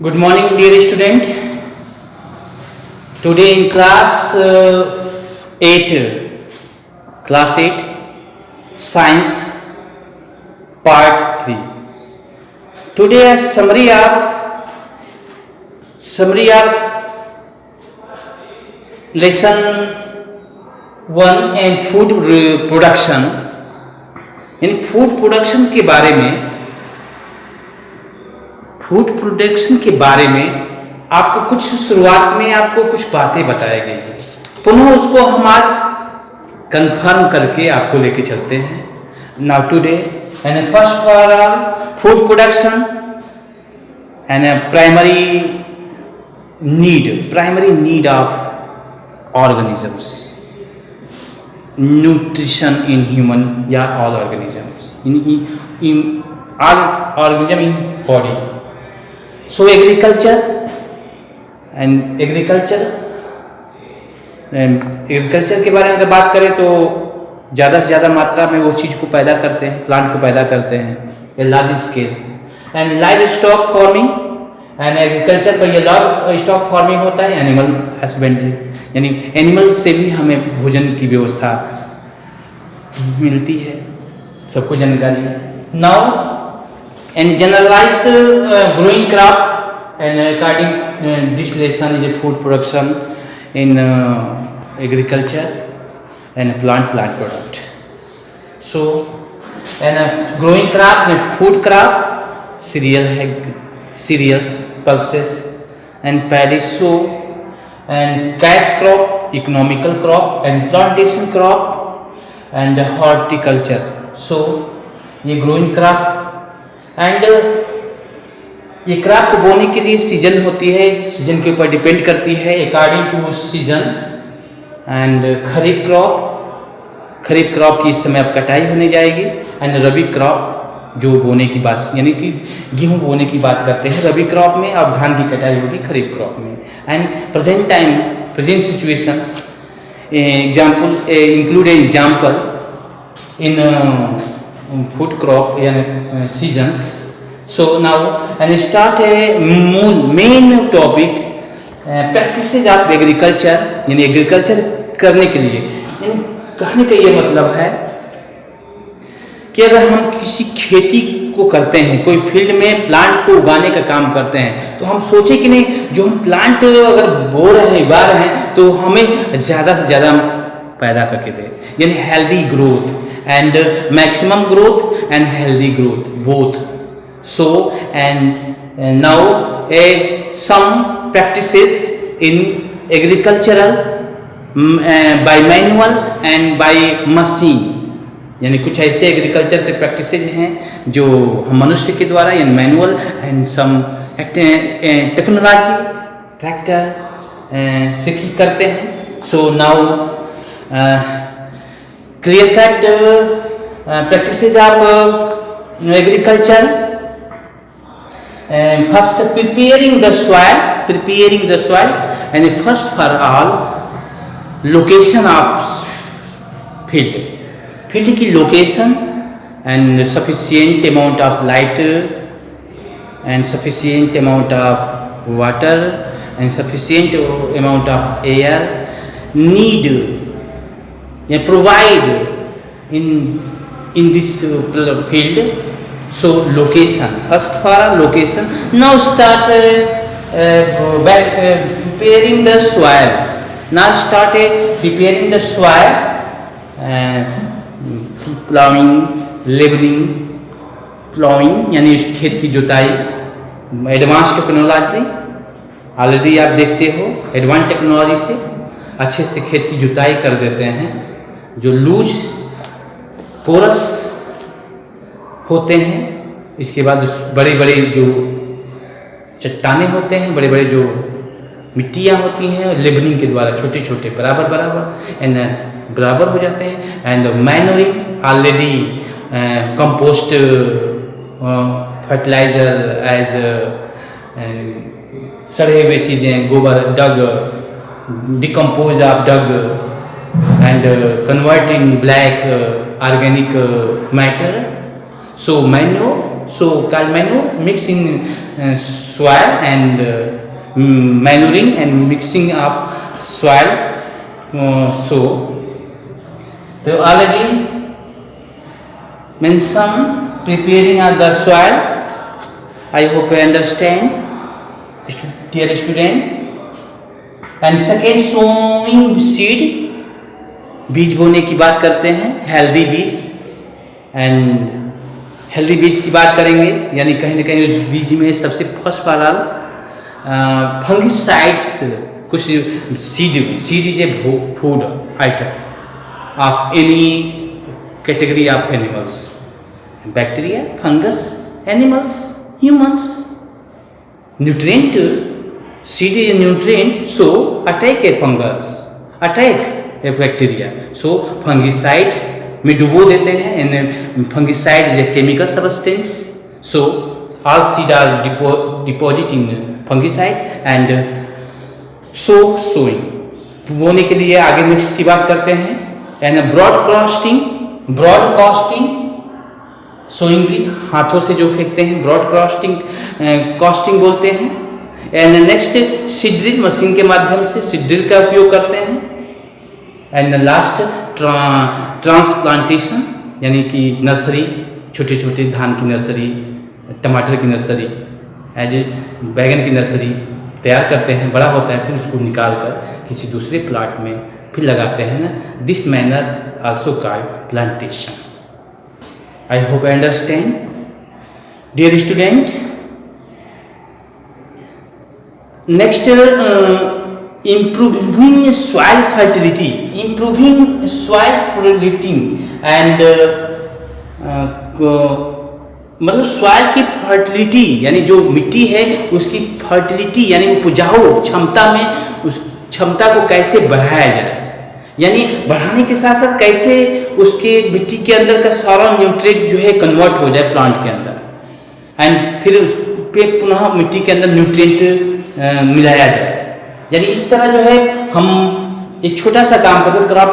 Good morning, dear student. Today in class 8, Science Part 3. Today a summary of lesson 1 and food production. यानी food production के बारे में आपको कुछ शुरुआत में आपको कुछ बातें बताई गई है। पुनः उसको हम आज कंफर्म करके आपको लेके चलते हैं। Now today and first for all food production and primary need of organisms, nutrition in human या all organisms in all organism in body. So agriculture के बारे में अगर बात करें तो ज़्यादा से ज़्यादा मात्रा में वो चीज़ को पैदा करते हैं, प्लांट को पैदा करते हैं a large scale. And live stock farming and agriculture पर ये लाइव स्टॉक फार्मिंग होता है, एनिमल हस्बेंड्री, यानी एनिमल से भी हमें भोजन की व्यवस्था मिलती है, सबको जानकारी है। Now and generalized growing crop and according this lesson is a food production in agriculture and plant product. So and growing crop and food crop cereals, pulses and paddy. So and cash crop, economical crop and plantation crop and horticulture. So ये growing crop and ये crop को बोने के लिए season होती है, season के ऊपर डिपेंड करती है according to season. And kharif crop की इस समय अब कटाई होने जाएगी। एंड रबी क्रॉप जो बोने की बात, यानी कि गेहूं बोने की बात करते हैं रबी क्रॉप में, अब धान की कटाई होगी खरीफ क्रॉप में। And present situation example include example in food crop and seasons. So now and start a main topic practices of agriculture, यानी एग्रीकल्चर करने के लिए, यानी कहने का ये मतलब है कि अगर हम किसी खेती को करते हैं, कोई फील्ड में प्लांट को उगाने का काम करते हैं, तो हम सोचे कि नहीं जो हम प्लांट अगर उगा रहे हैं तो हमें ज़्यादा से ज़्यादा पैदा करके दे, यानी healthy growth and maximum growth and healthy growth both. So and now some practices in agricultural by manual and by machine, यानी कुछ ऐसे एग्रीकल्चर के प्रैक्टिसेज हैं जो हम मनुष्य के द्वारा यानी manual and some technology tractor से करते हैं। So now clear cut practices of agriculture. First preparing the soil and first for all location of field की location and sufficient amount of light and sufficient amount of water and sufficient amount of air need provide in this field. So location, first for location. Now start preparing the soil. Now start preparing the soil, plowing, leveling, यानी खेत की जुताई। Advance technology already आप देखते हो, advance technology से अच्छे से खेत की जुताई कर देते हैं। जो लूज पोरस होते हैं, इसके बाद बड़े बड़े जो चट्टाने होते हैं, बड़े बड़े जो मिट्टियाँ होती हैं, लेबलिंग के द्वारा छोटे छोटे बराबर हो जाते हैं। And manuring already compost fertilizer as सड़े हुए चीज़ें, गोबर, dung, decompose of dung and convert in black organic matter. So manure So called manure, mixing soil and manuring and mixing up soil. So they already mentioned preparing the soil. I hope you understand, dear student. And second, sowing seed, बीज बोने की बात करते हैं, healthy बीज। And healthy बीज की बात करेंगे, यानी कहीं ना कहीं उस बीज में सबसे फर्स्ट वाला फंगिसाइड्स, कुछ seed is a food item of any category of animals, bacteria, fungus, animals, humans. Nutrient, seed is a nutrient, so attack a fungus, attack a bacteria. So fungicide में डुबो देते हैं, and fungicide is a chemical substance. So all seed are deposit in fungicide and sowing. बोने के लिए आगे next की बात करते हैं, एंड ब्रॉडकास्टिंग, सोइंग भी हाथों से जो फेंकते हैं, कास्टिंग बोलते हैं। And next seed drill, machine के माध्यम से सीड ड्रिल का उपयोग करते हैं। एंड लास्ट ट्रांसप्लांटेशन, यानी कि नर्सरी, छोटे छोटे धान की नर्सरी, टमाटर की नर्सरी, बैगन की नर्सरी तैयार करते हैं, बड़ा होता है, फिर उसको निकाल कर किसी दूसरे प्लाट में फिर लगाते हैं ना। This manner also called plantation. I hope I understand, dear student. Next, improving soil fertility and मतलब सॉइल की फर्टिलिटी, यानी जो मिट्टी है उसकी फर्टिलिटी यानी उपजाऊ क्षमता में, उस क्षमता को कैसे बढ़ाया जाए, यानी बढ़ाने के साथ साथ कैसे उसके मिट्टी के अंदर का सारा न्यूट्रिएंट जो है कन्वर्ट हो जाए प्लांट के अंदर, एंड फिर उस पे पुनः मिट्टी के अंदर न्यूट्रिएंट मिलाया जाए। यानी इस तरह जो है हम एक छोटा सा काम करते हैं, क्रॉप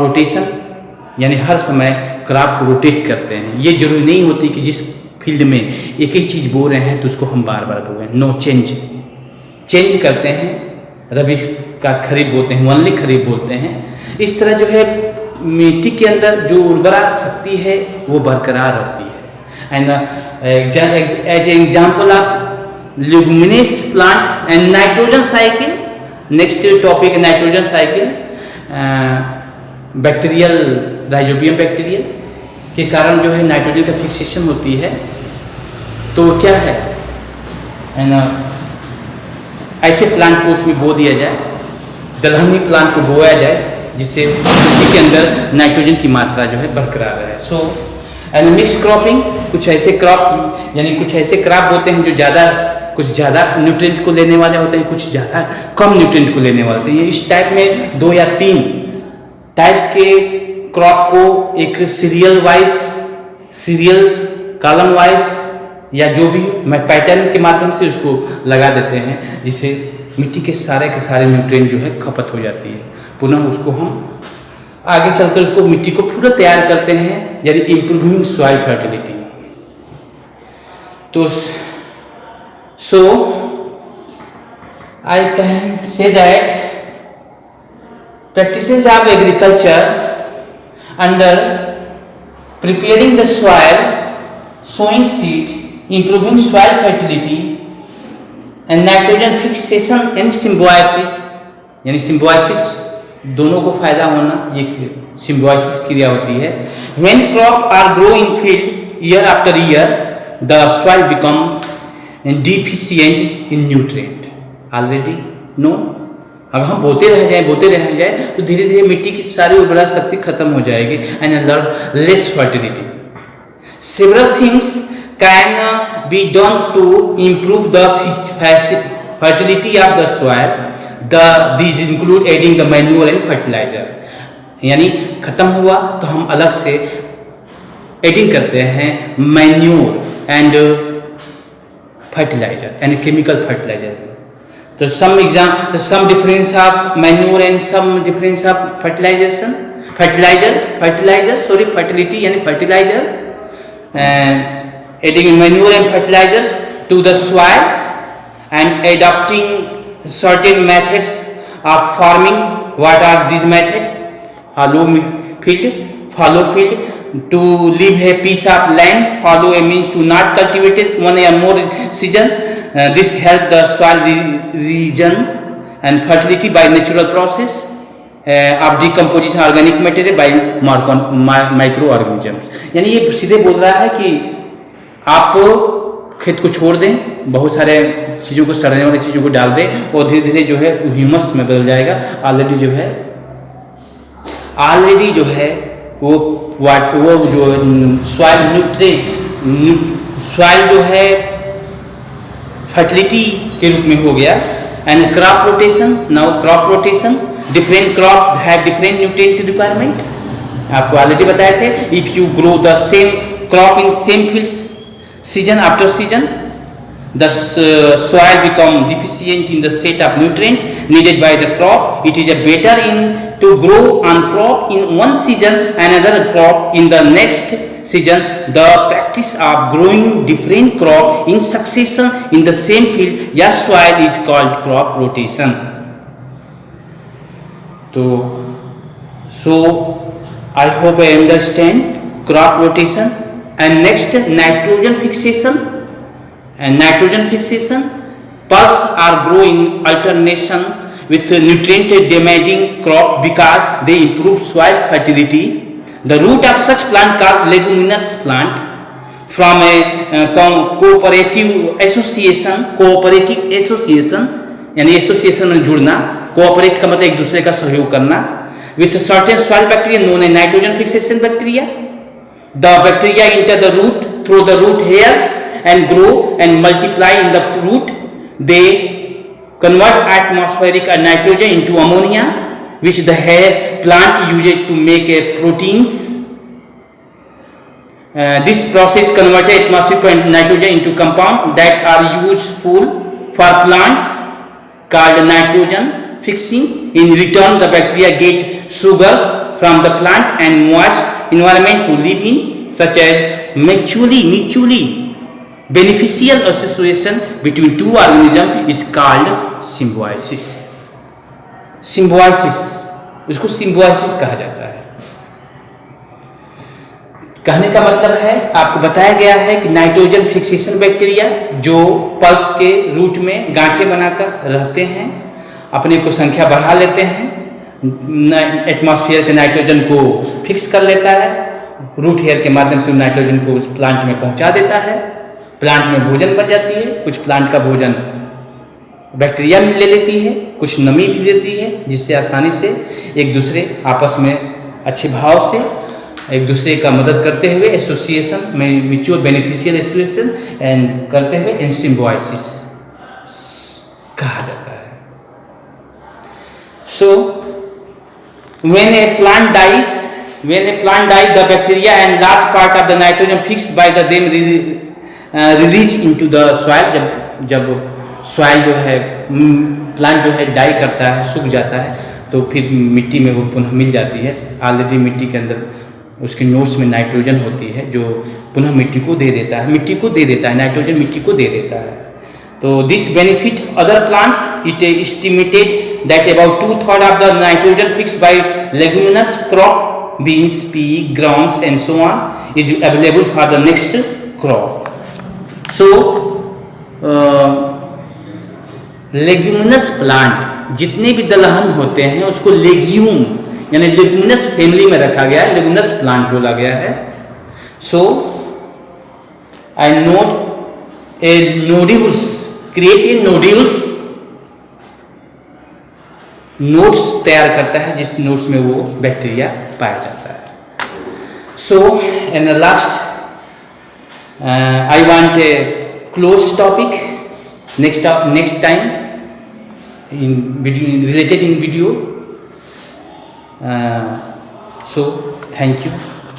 रोटेशन, यानी हर समय क्रॉप को रोटेट करते हैं। ये जरूरी नहीं होती कि जिस फील्ड में एक ही चीज़ बो रहे हैं तो उसको हम बार बार बोएं। नो, चेंज करते हैं, रबी का खरीफ बोलते हैं, वनली खरीफ बोलते हैं। इस तरह जो है मिट्टी के अंदर जो उर्वरा शक्ति है वो बरकरार रहती है। And as example of leguminous plant and nitrogen cycle, next topic nitrogen cycle, bacterial, rhizobium bacterial के कारण जो है नाइट्रोजन का फिक्सेशन होती है। तो क्या है, ऐसे प्लांट को उसमें बो दिया जाए, दलहनी प्लांट को बोया जाए, जिससे मिट्टी के अंदर नाइट्रोजन की मात्रा जो है बरकरार रहे। सो एंड मिक्स क्रॉपिंग, कुछ ऐसे क्रॉप, यानी कुछ ऐसे क्रॉप होते हैं जो कुछ ज़्यादा न्यूट्रिएंट को लेने वाले होते हैं, कुछ ज़्यादा कम न्यूट्रिएंट को लेने वाले होते हैं। इस टाइप में 2 या 3 टाइप्स के क्रॉप को एक सीरियल कॉलम वाइज या जो भी पैटर्न के माध्यम से उसको लगा देते हैं, जिससे मिट्टी के सारे न्यूट्रिएंट जो है खपत हो जाती है। पुनः उसको हम आगे चलकर उसको मिट्टी को पूरा तैयार करते हैं, यानी इम्प्रूविंग सॉइल फर्टिलिटी। तो so I can say that practices of agriculture under preparing the soil, sowing seed, improving soil fertility and nitrogen fixation and symbiosis, यानी symbiosis दोनों को फायदा होना, एक symbiosis क्रिया होती है। When crop are grow in field year after year, the soil become deficient in nutrient already no। अगर हम बोते रह जाए तो धीरे धीरे मिट्टी की सारी उर्वरा शक्ति खत्म हो जाएगी, and less fertility. Several things can be done to improve the fertility of the soil. These include adding the manure and fertiliser, यानी खत्म हुआ तो हम अलग से एडिंग करते हैं manure and fertiliser and chemical fertiliser. तो some difference of manure and some difference of fertilizer, fertilizer, sorry, fertility यानी fertilizer, adding manure and fertilizers to the soil, and adopting certain methods of farming. What are these methods? Fallow field, to leave a piece of land. Fallow means to not cultivate it one or more season. This helps the soil region and fertility by natural process of decomposition organic material by micro organisms. यानी ये सीधे बोल रहा है कि आप खेत को छोड़ दें, बहुत सारे चीज़ों को, सड़ने वाली चीज़ों को डाल दें और धीरे धीरे जो है ह्यूमस में बदल जाएगा. ऑलरेडी जो है वो जो सॉइल जो है फर्टिलिटी के रूप में हो गया. And crop rotation. Now crop rotation, different crop have different nutrient requirement. आपको ऑलरेडी बताए थे. If you grow the same crop in same fields season after season, the soil become deficient in the set of nutrient needed by the crop. It is better to grow one crop in one season, another crop in the next season. The practice of growing different crop in succession in the same field या soil is called crop rotation. So I hope I understand crop rotation. And next, nitrogen fixation. And nitrogen fixation, pulse are grow in alternation with nutrient demanding crop because they improve soil fertility. The root of such plant called leguminous plant from a cooperative association यानी association में जुड़ना. Cooperate का मतलब एक दूसरे का सहयोग करना. with certain soil bacteria known as nitrogen fixation bacteria. The bacteria enter the root through the root hairs and grow and multiply in the root. They convert atmospheric nitrogen into ammonia, which the hair plant uses to make proteins. This process converts atmospheric nitrogen into compounds that are useful for plants called nitrogen fixing. In return, the bacteria get sugars from the plant and moist environment to live in, such as mutually beneficial association between two organisms is called symbiosis. इसको Symbiosis कहा जाता है. कहने का मतलब है, आपको बताया गया है कि नाइट्रोजन फिक्सेशन बैक्टीरिया जो पल्स के रूट में गांठें बनाकर रहते हैं, अपने को संख्या बढ़ा लेते हैं, एटमॉस्फेयर के नाइट्रोजन को फिक्स कर लेता है, रूट हेयर के माध्यम से नाइट्रोजन को उस प्लांट में पहुंचा देता है. प्लांट में भोजन बन जाती है. कुछ प्लांट का भोजन बैक्टीरिया ले लेती है, कुछ नमी भी देती है, जिससे आसानी से एक दूसरे आपस में अच्छे भाव से एक दूसरे का मदद करते हुए एसोसिएशन में म्यूचुअल बेनिफिशियल एसोसिएशन एंड करते हुए इन सिम्बोसिस कहा जाता है. सो when a plant dies, the bacteria and large part of the nitrogen fixed by them release into the soil. जब soil जो है, प्लांट जो है डाई करता है, सूख जाता है, तो फिर मिट्टी में वो पुनः मिल जाती है. ऑलरेडी मिट्टी के अंदर उसके नोट्स में नाइट्रोजन होती है जो पुनः मिट्टी को दे देता है, नाइट्रोजन मिट्टी को दे देता है. तो this benefit other plants. It estimated that about 2/3 of the nitrogen fixed by leguminous crop, beans, pea, grounds and so on, is available for the next crop. So leguminous plant जितने भी दलहन होते हैं उसको लेग्यूम यानी leguminous family में रखा गया है, लेग्यूमिनस प्लांट बोला गया है. So I note a nodules, create a nodules, notes तैयार करता है जिस नोट्स में वो बैक्टीरिया पाया जाता है. So and last I want a close topic next time in video related in video. So thank you.